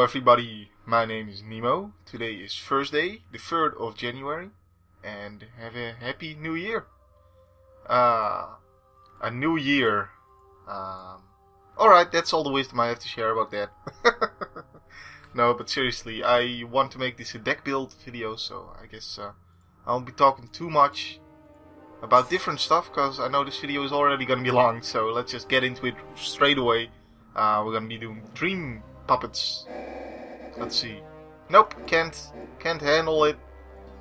everybody, my name is Nemo. Today is Thursday, the 3rd of January, and have a happy new year. A new year. Alright, that's all the wisdom I have to share about that. No, but seriously, I want to make this a deck build video, so I guess I won't be talking too much about different stuff, because I know this video is already going to be long, so let's just get into it straight away. We're going to be doing Dream Puppets. Let's see. Nope, can't handle it.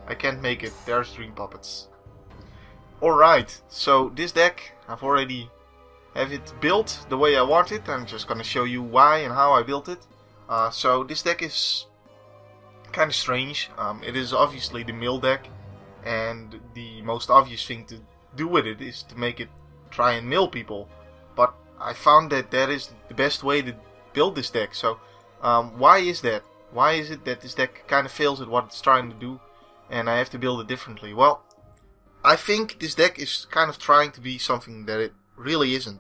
I can't make it. There's Dream Puppets. Alright, so this deck, I've already have it built the way I want it. I'm just going to show you why and how I built it. So this deck is kind of strange. It is obviously the mill deck, and the most obvious thing to do with it is to make it try and mill people. But I found that that is the best way to build this deck. So why is that? Why is it that this deck kind of fails at what it's trying to do, and I have to build it differently? Well, I think this deck is kind of trying to be something that it really isn't.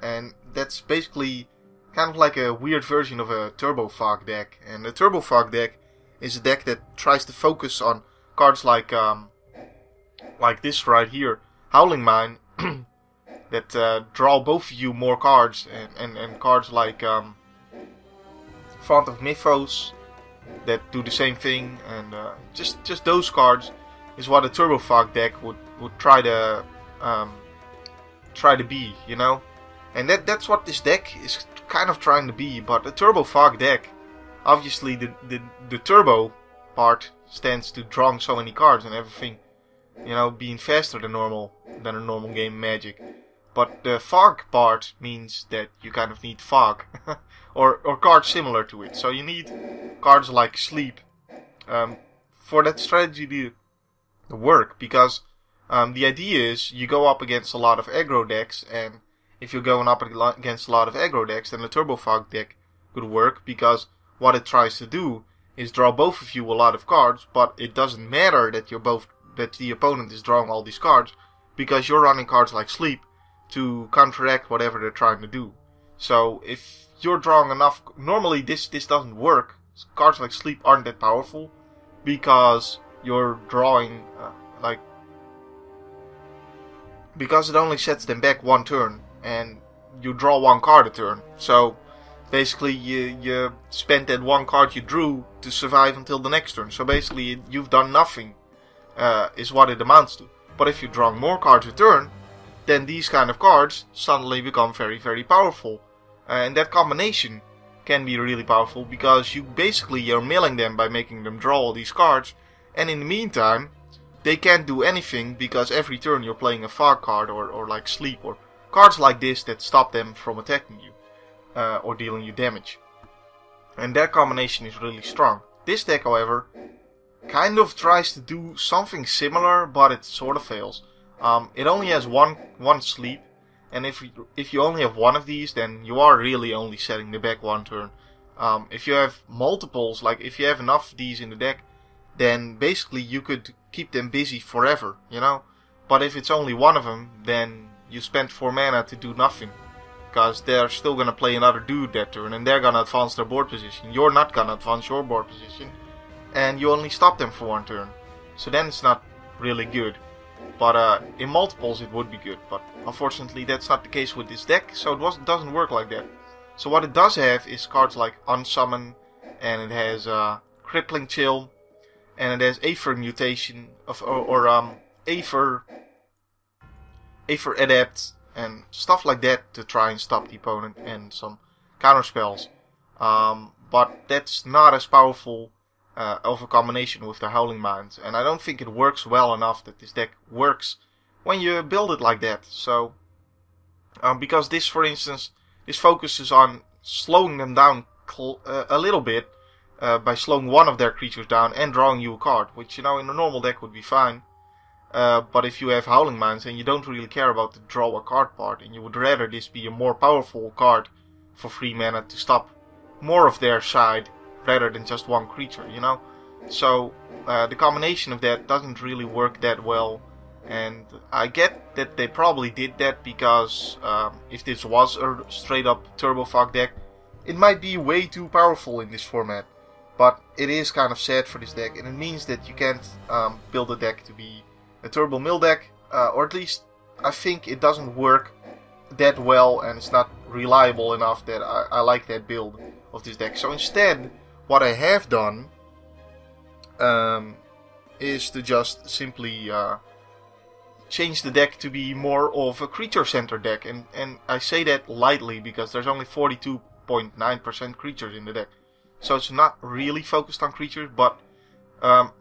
And that's basically kind of like a weird version of a Turbo Fog deck. And the Turbo Fog deck is a deck that tries to focus on cards like this right here, Howling Mine, that draw both of you more cards, and cards like Font of Mythos that do the same thing, and just those cards is what a Turbo Fog deck would try to be, you know. And that's what this deck is kind of trying to be. But a Turbo Fog deck, obviously the turbo part stands to drawing so many cards and everything, you know, being faster than a normal game of Magic. But the fog part means that you kind of need fog, or cards similar to it. So you need cards like Sleep for that strategy to work, because the idea is you go up against a lot of aggro decks, and if you're going up against a lot of aggro decks, then the Turbo Fog deck could work, because what it tries to do is draw both of you a lot of cards, but it doesn't matter that that the opponent is drawing all these cards, because you're running cards like Sleep to counteract whatever they're trying to do. So if you're drawing enough, normally this doesn't work. Cards like Sleep aren't that powerful, because you're drawing because it only sets them back one turn, and you draw one card a turn. So basically you spent that one card you drew to survive until the next turn. So basically you've done nothing, is what it amounts to. But if you're drawing more cards a turn, then these kind of cards suddenly become very, very powerful. And that combination can be really powerful, because you're milling them by making them draw all these cards, and in the meantime they can't do anything, because every turn you're playing a fog card or like Sleep, or cards like this that stop them from attacking you or dealing you damage. And that combination is really strong. This deck, however, kind of tries to do something similar, but it sort of fails. It only has one Sleep, and if you only have one of these, then you are really only setting the back one turn. If you have multiples, like if you have enough of these in the deck, then basically you could keep them busy forever, you know. But if it's only one of them, then you spent 4 mana to do nothing, because they're still gonna play another dude that turn, and they're gonna advance their board position. You're not gonna advance your board position, and you only stop them for one turn. So then it's not really good. But in multiples it would be good, but unfortunately that's not the case with this deck, so it doesn't work like that. So what it does have is cards like Unsummon, and it has Crippling Chill, and it has Aether Mutation, Aether Adapt, and stuff like that to try and stop the opponent, and some counter spells. But that's not as powerful of a combination with the Howling Mines, and I don't think it works well enough that this deck works when you build it like that. So because this, for instance, this focuses on slowing them down a little bit by slowing one of their creatures down and drawing you a card, which, you know, in a normal deck would be fine. But if you have Howling Mines and you don't really care about the draw a card part, and you would rather this be a more powerful card for 3 mana to stop more of their side rather than just one creature, you know. So the combination of that doesn't really work that well, and I get that they probably did that because if this was a straight up Turbo Fog deck, it might be way too powerful in this format, but it is kind of sad for this deck, and it means that you can't build a deck to be a turbo mill deck, or at least I think it doesn't work that well, and it's not reliable enough that I like that build of this deck. So instead, what I have done is to just simply change the deck to be more of a creature-centered deck, and I say that lightly because there's only 42.9% creatures in the deck, so it's not really focused on creatures. But the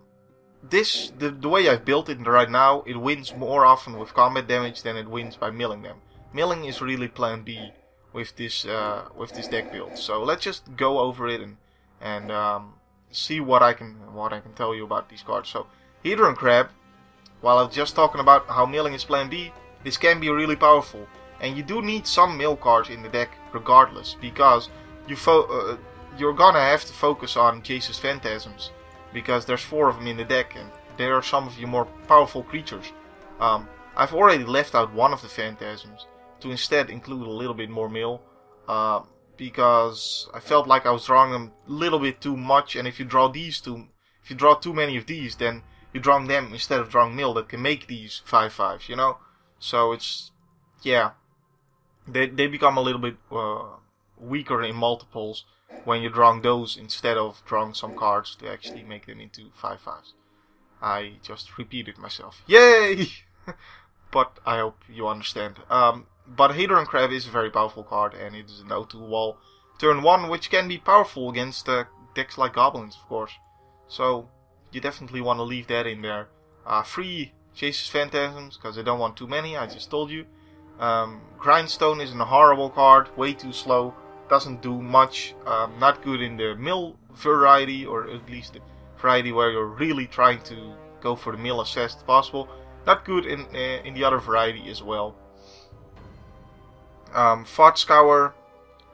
way I've built it right now, it wins more often with combat damage than it wins by milling them. Milling is really plan B with this deck build. So let's just go over it and see what I can tell you about these cards. So Hedron Crab, while I was just talking about how milling is plan B, this can be really powerful, and you do need some mill cards in the deck regardless, because you're gonna have to focus on Jace's Phantasms, because there's 4 of them in the deck, and they are some of your more powerful creatures. I've already left out one of the Phantasms to instead include a little bit more mill, because I felt like I was drawing them a little bit too much, and if you draw too many of these, then you're drawing them instead of drawing mill that can make these 5/5s, you know? So it's, yeah, they become a little bit weaker in multiples when you're drawing those instead of drawing some cards to actually make them into 5/5s. I just repeated myself. Yay! But I hope you understand. But Hedron Crab is a very powerful card, and it is an O2 wall turn 1, which can be powerful against decks like Goblins, of course. So you definitely want to leave that in there. Free Jace's Phantasms, because I don't want too many, I just told you. Grindstone is a horrible card, way too slow, doesn't do much, not good in the mill variety, or at least the variety where you're really trying to go for the mill as fast as possible. Not good in the other variety as well. Fart Scour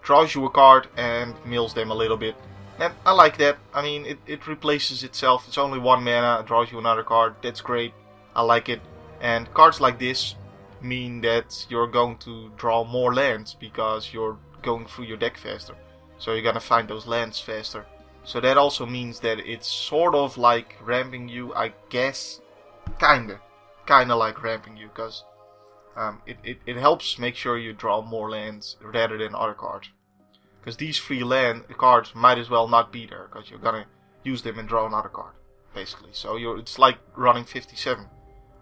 draws you a card and mills them a little bit. And I like that. I mean, it replaces itself. It's only 1 mana, it draws you another card. That's great. I like it. And cards like this mean that you're going to draw more lands because you're going through your deck faster. So you're gonna find those lands faster. So that also means that it's sort of like ramping you, I guess. Kinda like ramping you, because it helps make sure you draw more lands rather than other cards. Because these 3 land cards might as well not be there, because you're gonna use them and draw another card, basically. So it's like running 57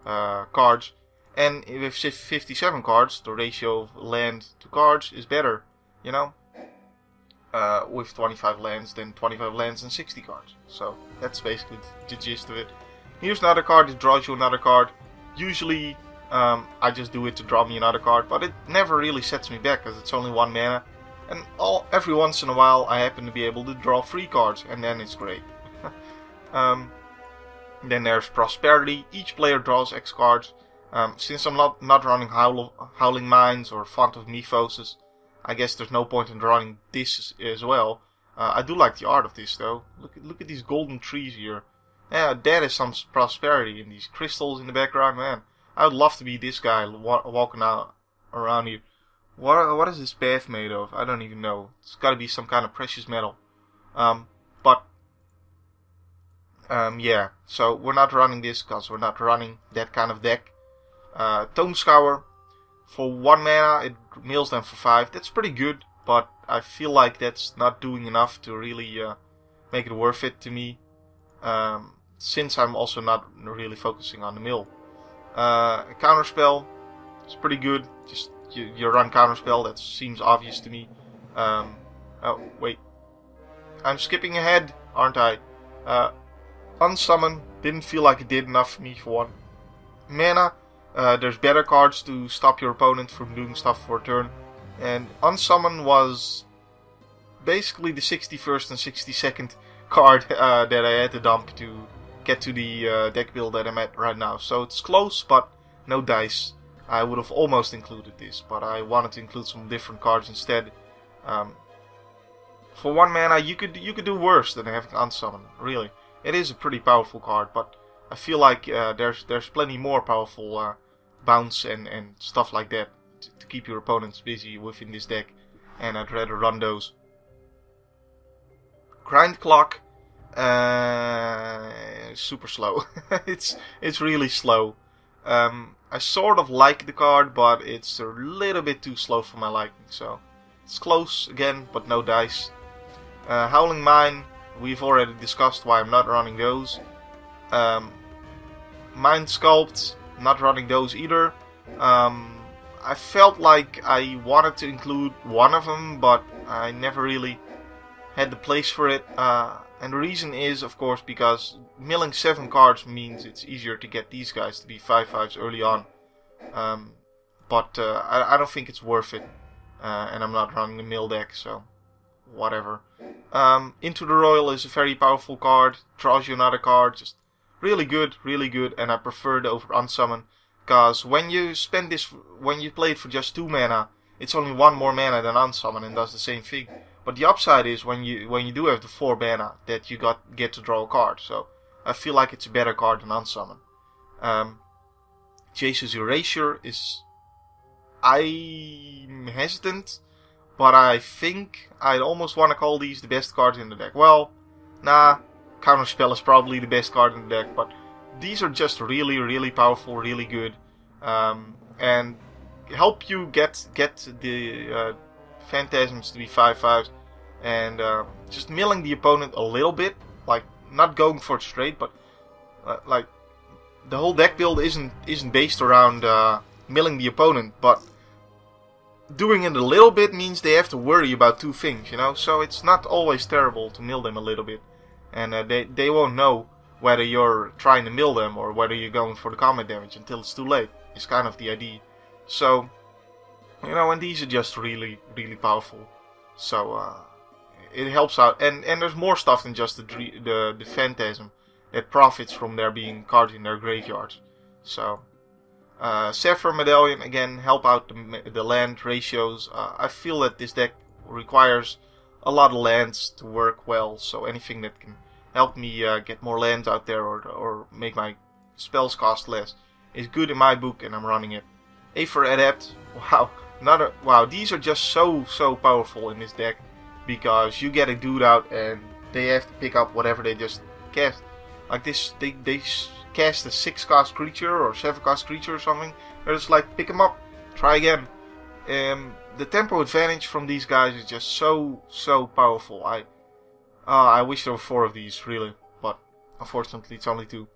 cards, and with 57 cards, the ratio of land to cards is better, you know, with 25 lands than 25 lands and 60 cards. So that's basically the gist of it. Here's another card that draws you another card. Usually, I just do it to draw me another card, but it never really sets me back, because it's only 1 mana. And every once in a while I happen to be able to draw 3 cards, and then it's great. Then there's Prosperity. Each player draws X cards. Since I'm not running Howling Mines or Font of Nephosis, I guess there's no point in drawing this as well. I do like the art of this though. Look at these golden trees here. Yeah, that is some prosperity, and these crystals in the background, man. I would love to be this guy walking around here. What is this path made of? I don't even know. It's got to be some kind of precious metal. Yeah. So we're not running this because we're not running that kind of deck. Tome Scour. For 1 mana, it mills them for 5. That's pretty good, but I feel like that's not doing enough to really make it worth it to me. Since I'm also not really focusing on the mill. Counterspell. It's pretty good. Just you run Counterspell, that seems obvious to me. Oh, wait. I'm skipping ahead, aren't I? Unsummon, didn't feel like it did enough for me for 1 mana. There's better cards to stop your opponent from doing stuff for a turn. And Unsummon was basically the 61st and 62nd card that I had to dump to get to the deck build that I'm at right now. So it's close, but no dice. I would have almost included this, but I wanted to include some different cards instead. For 1 mana, you could do worse than having Unsummon. Really, it is a pretty powerful card, but I feel like there's plenty more powerful bounce and stuff like that to keep your opponents busy within this deck, and I'd rather run those. Grind Clock, super slow. it's really slow. I sort of like the card, but it's a little bit too slow for my liking. So it's close again, but no dice. Howling Mine, we've already discussed why I'm not running those. Mind Sculpt, not running those either. I felt like I wanted to include one of them, but I never really had the place for it. And the reason is, of course, because milling 7 cards means it's easier to get these guys to be 5/5s early on. But I don't think it's worth it. And I'm not running the mill deck, so whatever. Into the Royal is a very powerful card. Draws you another card. Just really good, and I prefer it over Unsummon. Because when you play it for just 2 mana, it's only 1 more mana than Unsummon and does the same thing. But the upside is when you do have the 4 mana that you get to draw a card. So I feel like it's a better card than Unsummon. Jace's Erasure is... I'm hesitant, but I think I'd almost want to call these the best cards in the deck. Well, nah, Counterspell is probably the best card in the deck, but these are just really powerful, really good, and help you get the Phantasms to be 5/5s, and just milling the opponent a little bit, like not going for it straight, but like the whole deck build isn't based around milling the opponent, but doing it a little bit means they have to worry about 2 things, you know. So it's not always terrible to mill them a little bit, and they won't know whether you're trying to mill them or whether you're going for the combat damage until it's too late. It's kind of the idea. So, you know, and these are just really powerful. So it helps out, and there's more stuff than just the Phantasm that profits from there being cards in their graveyards. So Sapphire Medallion, again, help out the land ratios. I feel that this deck requires a lot of lands to work well, so anything that can help me get more lands out there or make my spells cost less is good in my book, and I'm running it. Aether Adept, wow, these are just so powerful in this deck, because you get a dude out and they have to pick up whatever they just cast. Like this, they cast a 6-cost creature or 7-cost creature or something. They're just like, pick them up, try again. The tempo advantage from these guys is just so powerful. I wish there were 4 of these, really, but unfortunately it's only 2.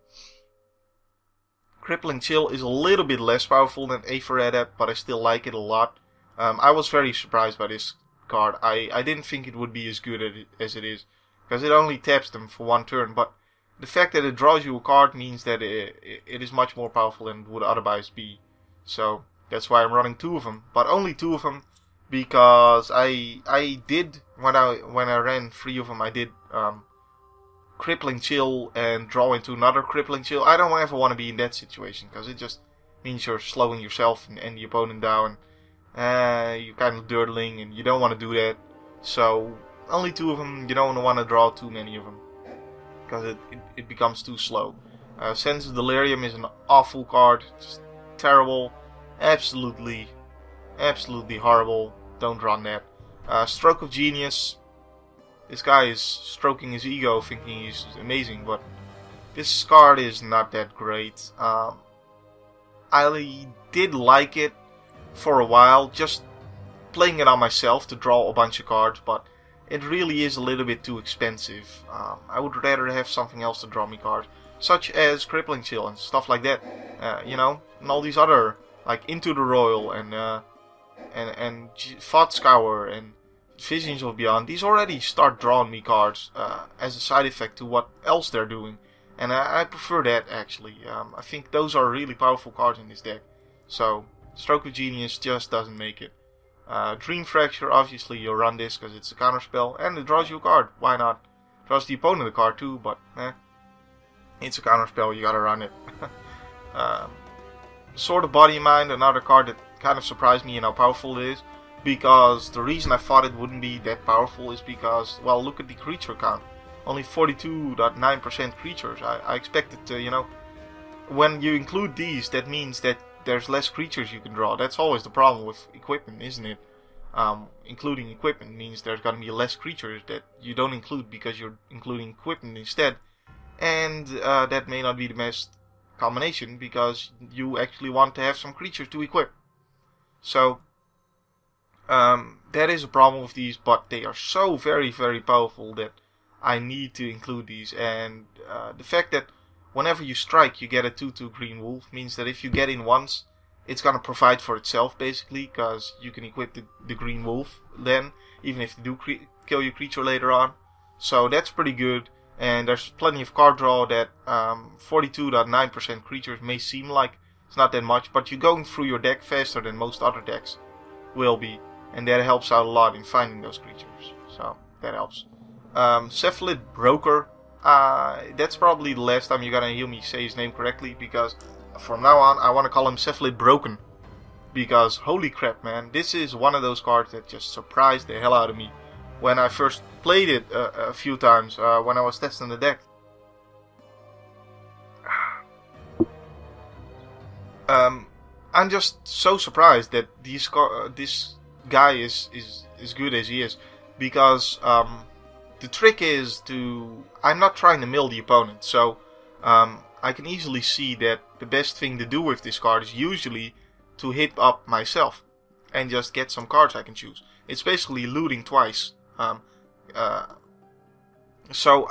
Crippling Chill is a little bit less powerful than Aether Adept, but I still like it a lot. I was very surprised by this card. I didn't think it would be as good as it is, because it only taps them for 1 turn, but the fact that it draws you a card means that it is much more powerful than it would otherwise be. So that's why I'm running 2 of them, but only 2 of them, because I did, when I ran 3 of them, I did Crippling Chill and draw into another Crippling Chill. I don't ever want to be in that situation, because it just means you're slowing yourself and the opponent down. You're kind of dirtling, and you don't want to do that. So only 2 of them. You don't want to draw too many of them, because it becomes too slow. Sense of Delirium is an awful card, just terrible, absolutely horrible. Don't run that. Stroke of Genius. This guy is stroking his ego, thinking he's amazing, but this card is not that great. I did like it for a while, just playing it on myself to draw a bunch of cards, but it really is a little bit too expensive. I would rather have something else to draw me cards, such as Crippling Chill and stuff like that. You know, and all these other, like Into the Royal and Thought Scour and Visions of Beyond. These already start drawing me cards as a side effect to what else they're doing, and I prefer that, actually. I think those are really powerful cards in this deck. So Stroke of Genius just doesn't make it. Dream Fracture, obviously you'll run this because it's a counterspell, and it draws you a card. Why not? Draws the opponent a card too, but it's a counterspell, you gotta run it. Sword of Body and Mind, another card that kind of surprised me in how powerful it is, because the reason I thought it wouldn't be that powerful is because, well, look at the creature count. Only 42.9% creatures. I expected to, you know, when you include these, that means that there's less creatures you can draw. That's always the problem with equipment, isn't it? including equipment means there's going to be less creatures that you don't include because you're including equipment instead. And that may not be the best combination because you actually want to have some creatures to equip. So that is a problem with these, but they are so very, very powerful that I need to include these. And the fact that whenever you strike you get a 2/2 green wolf means that if you get in once, it's going to provide for itself basically, because you can equip the green wolf then, even if you do kill your creature later on. So that's pretty good, and there's plenty of card draw that 42.9% creatures may seem like it's not that much, but you're going through your deck faster than most other decks will be, and that helps out a lot in finding those creatures, so that helps. Cephalid Broker, that's probably the last time you're gonna hear me say his name correctly, because from now on I want to call him Cephalid Broken, because holy crap man, this is one of those cards that just surprised the hell out of me when I first played it a few times when I was testing the deck. I'm just so surprised that this guy is good as he is, because the trick is I'm not trying to mill the opponent, so I can easily see that the best thing to do with this card is usually to hit up myself and just get some cards I can choose. It's basically looting twice. So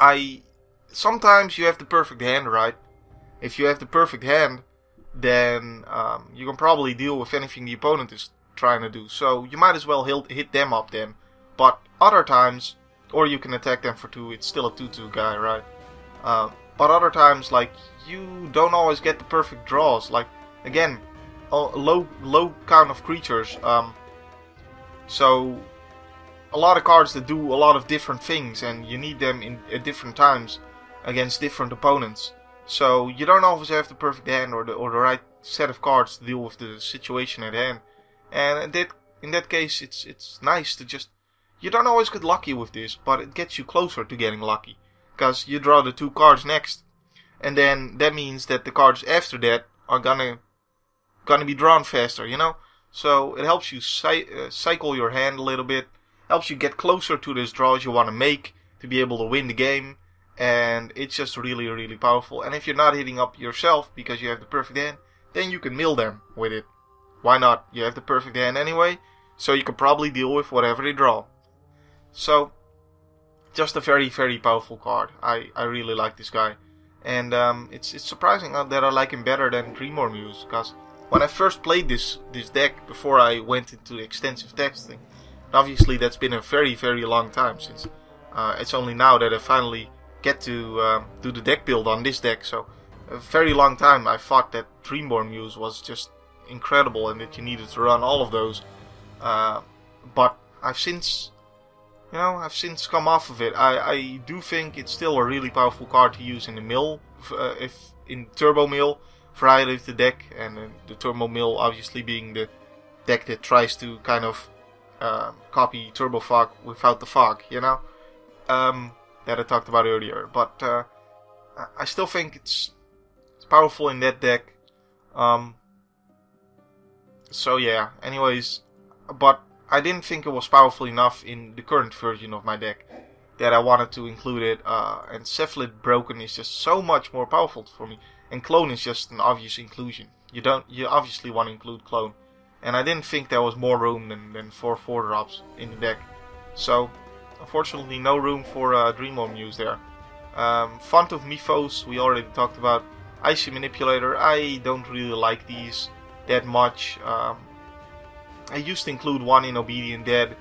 sometimes you have the perfect hand, right? If you have the perfect hand, then you can probably deal with anything the opponent is trying to do. So you might as well hit them up then. But other times, or you can attack them for 2, it's still a 2/2 guy, right? But other times, like, you don't always get the perfect draws. Like, again, a low count of creatures. So a lot of cards that do a lot of different things, and you need them at different times against different opponents. So you don't always have the perfect hand or the right set of cards to deal with the situation at hand. And in that case, it's nice to just... You don't always get lucky with this, but it gets you closer to getting lucky, because you draw the 2 cards next, and then that means that the cards after that are gonna be drawn faster, you know. So it helps you cycle your hand a little bit, helps you get closer to those draws you want to make to be able to win the game, and it's just really, really powerful. And if you're not hitting up yourself because you have the perfect hand, then you can mill them with it. Why not? You have the perfect hand anyway, so you can probably deal with whatever they draw. So, just a very, very powerful card. I really like this guy. And it's surprising that I like him better than Grimoire Muse, because when I first played this deck, before I went into extensive testing, obviously that's been a very, very long time, since it's only now that I finally get to do the deck build on this deck. So, a very long time I thought that Dreamborn Muse was just incredible and that you needed to run all of those. But I've since come off of it. I do think it's still a really powerful card to use in the mill, if in Turbo Mill variety of the deck, and the Turbo Mill obviously being the deck that tries to kind of copy Turbo Fog without the fog, you know, that I talked about earlier. But I still think it's powerful in that deck. So yeah, anyways, but I didn't think it was powerful enough in the current version of my deck that I wanted to include it, and Cephalid Broken is just so much more powerful for me, and Clone is just an obvious inclusion. You obviously want to include Clone, and I didn't think there was more room than 4 4-drops in the deck. So, unfortunately no room for Dreamworm Muse there. Font of Mythos, we already talked about. Icy Manipulator, I don't really like these that much. I used to include one in Obedient Dead.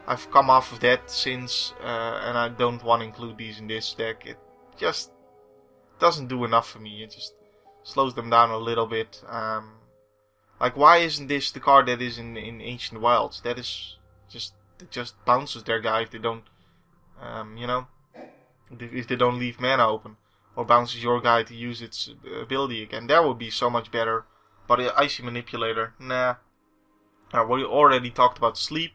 I've come off of that since, and I don't want to include these in this deck. It just doesn't do enough for me. It just slows them down a little bit. Like, why isn't this the card that is in Ancient Wilds? That is just, it just bounces their guy if they don't, you know, if they don't leave mana open, or bounces your guy to use its ability again. That would be so much better. But Icy Manipulator, nah. We already talked about Sleep.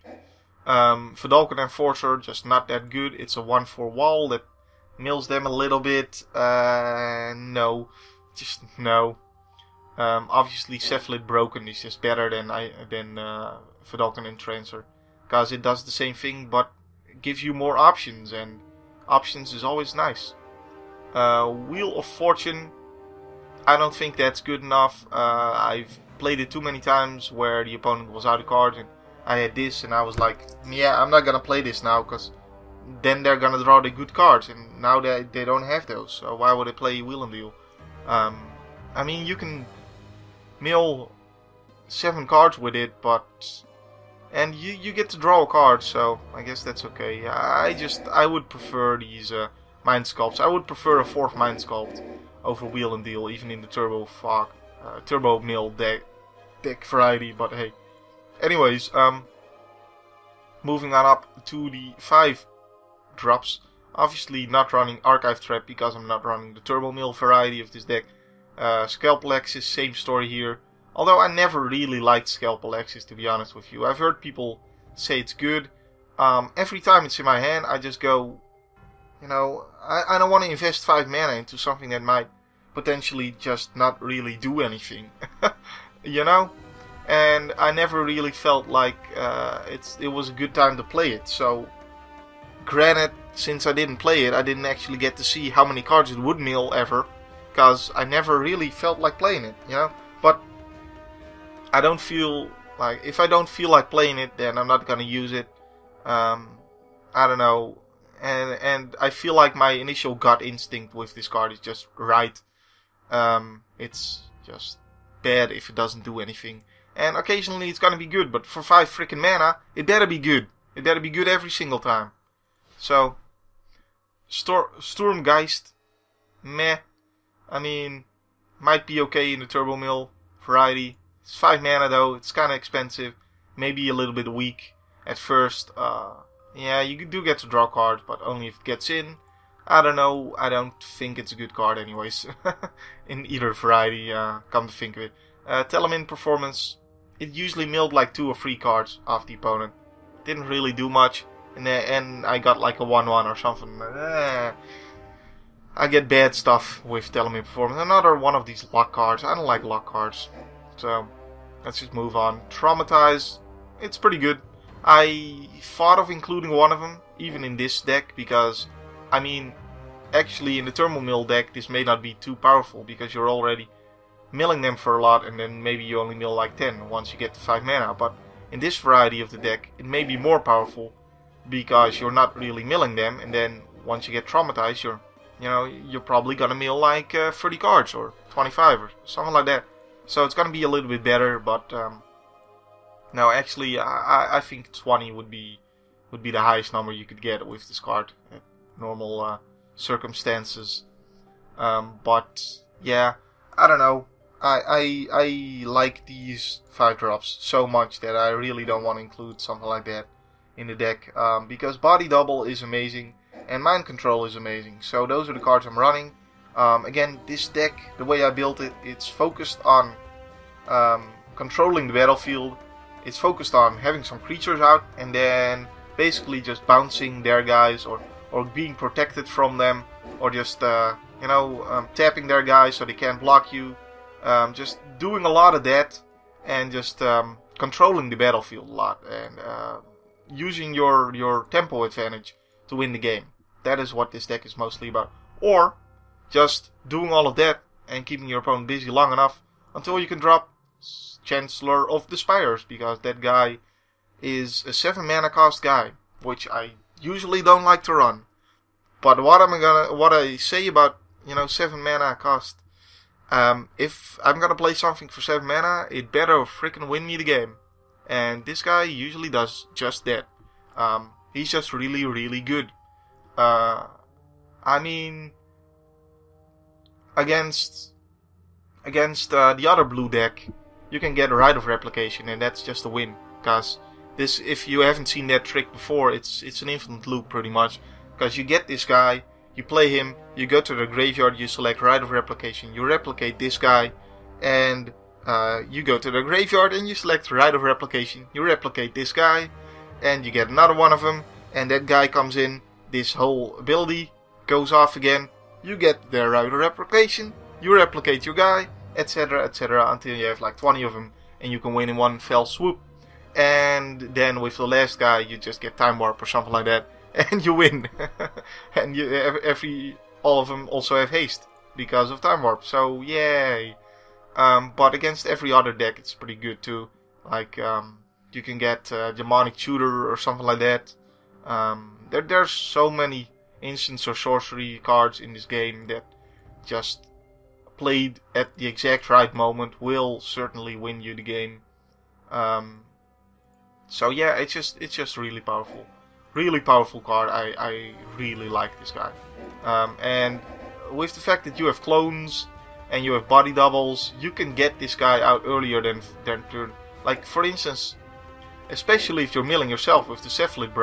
Vidalcan Enforcer, just not that good. It's a 1/4 wall that mills them a little bit. No. Just no. Obviously Cephalid Broken is just better than Vidalcan Entrancer, because it does the same thing but gives you more options, and options is always nice. Wheel of Fortune, I don't think that's good enough. I've played it too many times where the opponent was out of cards and I had this, and I was like, yeah, I'm not gonna play this now, because then they're gonna draw the good cards, and now they don't have those, so why would I play Wheel and Deal? I mean, you can mill 7 cards with it, and you get to draw a card, so I guess that's okay. I would prefer these Mind Sculpts. I would prefer a 4th Mind Sculpt over Wheel and Deal, even in the Turbo Mill deck variety, but hey. Anyways, moving on up to the 5 drops. Obviously not running Archive Trap because I'm not running the Turbo Mill variety of this deck. Scalpel Axis, same story here. Although I never really liked Scalpel Axis, to be honest with you. I've heard people say it's good. Every time it's in my hand, I just go, you know, I don't want to invest 5 mana into something that might potentially just not really do anything. You know? And I never really felt like it was a good time to play it. So, granted, since I didn't play it, I didn't actually get to see how many cards it would mill ever, because I never really felt like playing it, you know. But I don't feel like, if I don't feel like playing it, then I'm not gonna use it. I don't know, and I feel like my initial gut instinct with this card is just right. It's just bad if it doesn't do anything. And occasionally it's gonna be good, but for 5 freaking mana, it better be good. It better be good every single time. So, Sturmgeist, meh. I mean, might be okay in the Turbo Mill variety. It's 5 mana though, it's kinda expensive. Maybe a little bit weak at first. Yeah, you do get to draw cards, but only if it gets in. I don't know, I don't think it's a good card anyways. In either variety, come to think of it. Telemin Performance. It usually milled like 2 or 3 cards off the opponent. Didn't really do much. And I got like a 1/1 or something. I get bad stuff with Telemin Performance. Another one of these luck cards. I don't like luck cards. So, let's just move on. Traumatize. It's pretty good. I thought of including one of them, even in this deck, because, I mean, actually in the Turbo Mill deck, this may not be too powerful, because you're already milling them for a lot, and then maybe you only mill like 10 once you get to 5 mana. But in this variety of the deck, it may be more powerful, because you're not really milling them, and then once you get traumatized, you're probably gonna mill like 30 cards or 25 or something like that. So it's gonna be a little bit better, but no, actually, I think 20 would be the highest number you could get with this card at normal circumstances. But yeah, I don't know. I like these 5 drops so much that I really don't want to include something like that in the deck, because Body Double is amazing and Mind Control is amazing. So those are the cards I'm running. Again, this deck, the way I built it, it's focused on controlling the battlefield. It's focused on having some creatures out and then basically just bouncing their guys or being protected from them, or just tapping their guys so they can't block you. Just doing a lot of that, and just controlling the battlefield a lot, and using your tempo advantage to win the game. That is what this deck is mostly about. Or just doing all of that and keeping your opponent busy long enough until you can drop Chancelor of the Spires, because that guy is a 7 mana cost guy, which I usually don't like to run. But what I say about 7 mana cost, if I'm gonna play something for 7 mana, it better freaking win me the game. And this guy usually does just that. He's just really, really good. I mean, against the other blue deck, you can get a Rite of Replication, and that's just a win. Because this, if you haven't seen that trick before, it's an infinite loop pretty much. Because you get this guy, you play him, you go to the graveyard, you select Rite of Replication, you replicate this guy, and you go to the graveyard and you select Rite of Replication, you replicate this guy, and you get another one of them, and that guy comes in, this whole ability goes off again, you get the Rite of Replication, you replicate your guy, etc, etc, until you have like 20 of them, and you can win in one fell swoop. and then with the last guy you just get time warp or something like that, and you win. And all of them also have haste because of time warp. So yay! But against every other deck, it's pretty good too. Like you can get demonic tutor or something like that. There's so many instants or sorcery cards in this game that just played at the exact right moment will certainly win you the game. So yeah, it's just really powerful. Really powerful card. I really like this guy. And with the fact that you have clones and you have body doubles, you can get this guy out earlier than turn. Like for instance, especially if you're milling yourself with the Cephalid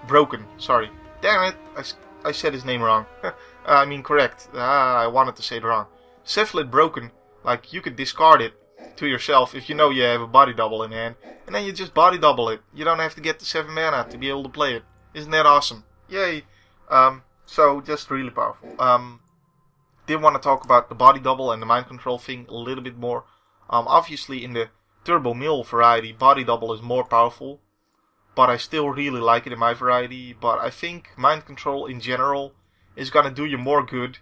broken. Sorry, damn it, I said his name wrong. I mean correct. I wanted to say it wrong. Cephalid broken. Like you could discard it to yourself if you know you have a body double in hand, and then you just body double it. You don't have to get the 7 mana to be able to play it. Isn't that awesome? Yay! So just really powerful. Did want to talk about the body double and the mind control thing a little bit more. Obviously in the Turbo Mill variety, body double is more powerful, but I still really like it in my variety. But I think mind control in general is gonna do you more good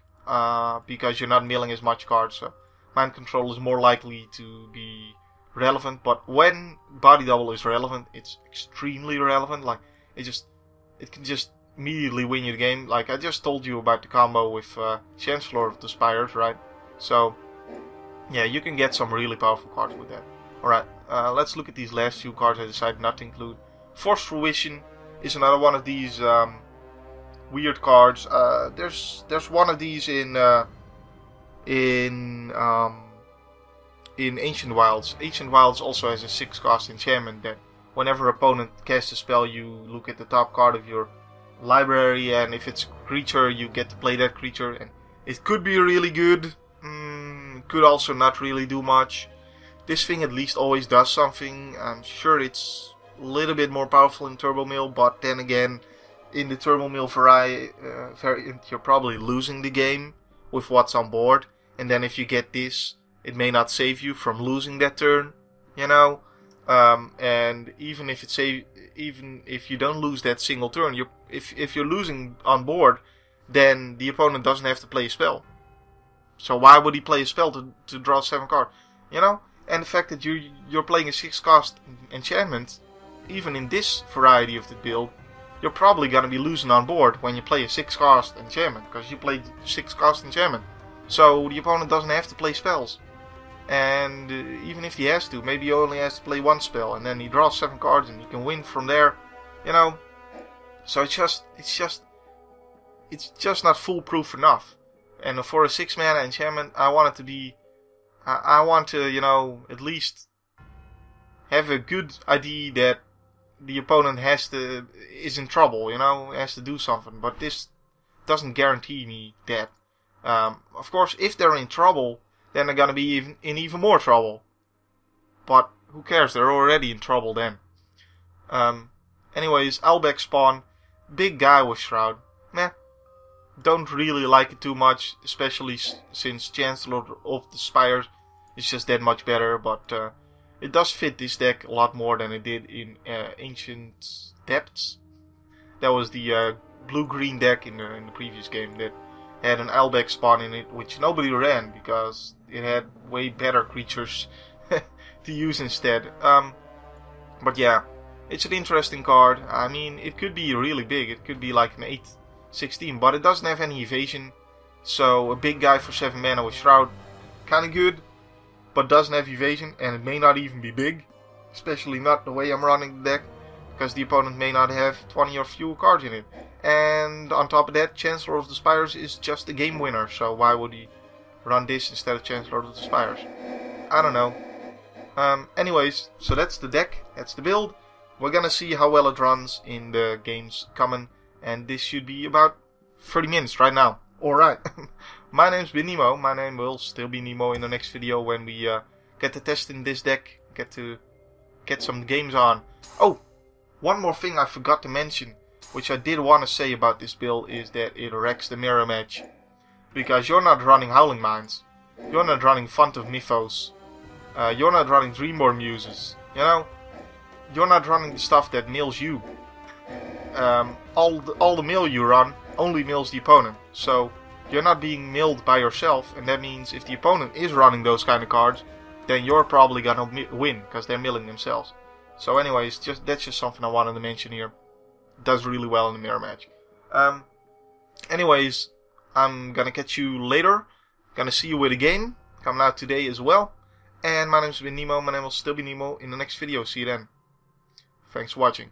because you're not milling as much cards. So mind control is more likely to be relevant. But when body double is relevant, it's extremely relevant. Like it can just immediately win you the game. Like I just told you about the combo with Chancelor of the Spires, right? So yeah, you can get some really powerful cards with that. Alright, let's look at these last few cards I decided not to include. Forced Fruition is another one of these weird cards. There's one of these in Ancient Wilds. Ancient Wilds also has a 6-cost enchantment that whenever opponent casts a spell, you look at the top card of your library, and if it's a creature, you get to play that creature. And it could be really good. Could also not really do much. This thing at least always does something. I'm sure it's a little bit more powerful in Turbo Mill, but then again, in the Turbo Mill variant, you're probably losing the game with what's on board. And then if you get this, it may not save you from losing that turn, you know. And even if you don't lose that single turn, if you're losing on board, then the opponent doesn't have to play a spell. So why would he play a spell to draw 7 cards? You know? And the fact that you're playing a 6-cost enchantment, even in this variety of the build, you're probably going to be losing on board when you play a 6-cost enchantment, because you played 6-cost enchantment. So the opponent doesn't have to play spells. And even if he has to, maybe he only has to play 1 spell, and then he draws 7 cards and he can win from there, you know. So it's just not foolproof enough. And for a 6-mana enchantment, I want to, you know, at least have a good idea that the opponent is in trouble, you know, has to do something. But this doesn't guarantee me that. Of course, if they're in trouble, then they're gonna be in even more trouble. But who cares? They're already in trouble then. Anyways, Albeck spawn, big guy with Shroud. Meh. Don't really like it too much, especially since Chancellor of the Spires is just that much better. But it does fit this deck a lot more than it did in Ancient Depths. That was the blue-green deck in the previous game that had an Albeck spawn in it, which nobody ran because it had way better creatures to use instead. But yeah, it's an interesting card. I mean, it could be really big. It could be like an 8/16, but it doesn't have any evasion. So a big guy for 7 mana with Shroud, kind of good, but doesn't have evasion, and it may not even be big, especially not the way I'm running the deck, because the opponent may not have 20 or fewer cards in it. And on top of that, Chancellor of the Spires is just a game winner, so why would he run this instead of Chancellor of the Spires? I don't know. Anyways, so that's the deck, that's the build. We're gonna see how well it runs in the games coming, and this should be about 30 minutes right now. Alright, my name's been Nemo. My name will still be Nemo in the next video when we get to testing this deck, get to get some games on. Oh, one more thing I forgot to mention, which I did want to say about this build, is that it wrecks the mirror match. Because you're not running Howling Mines, you're not running Font of Mythos, you're not running Dreamborn Muses, you know? you're not running the stuff that mills you. All the mill you run only mills the opponent. So you're not being milled by yourself, and that means if the opponent is running those kind of cards, then you're probably gonna win because they're milling themselves. So anyways, that's just something I wanted to mention here. It does really well in the mirror match. Anyways, I'm gonna catch you later. Gonna see you with a game coming out today as well. And my name's been Nemo. My name will still be Nemo in the next video. See you then. Thanks for watching.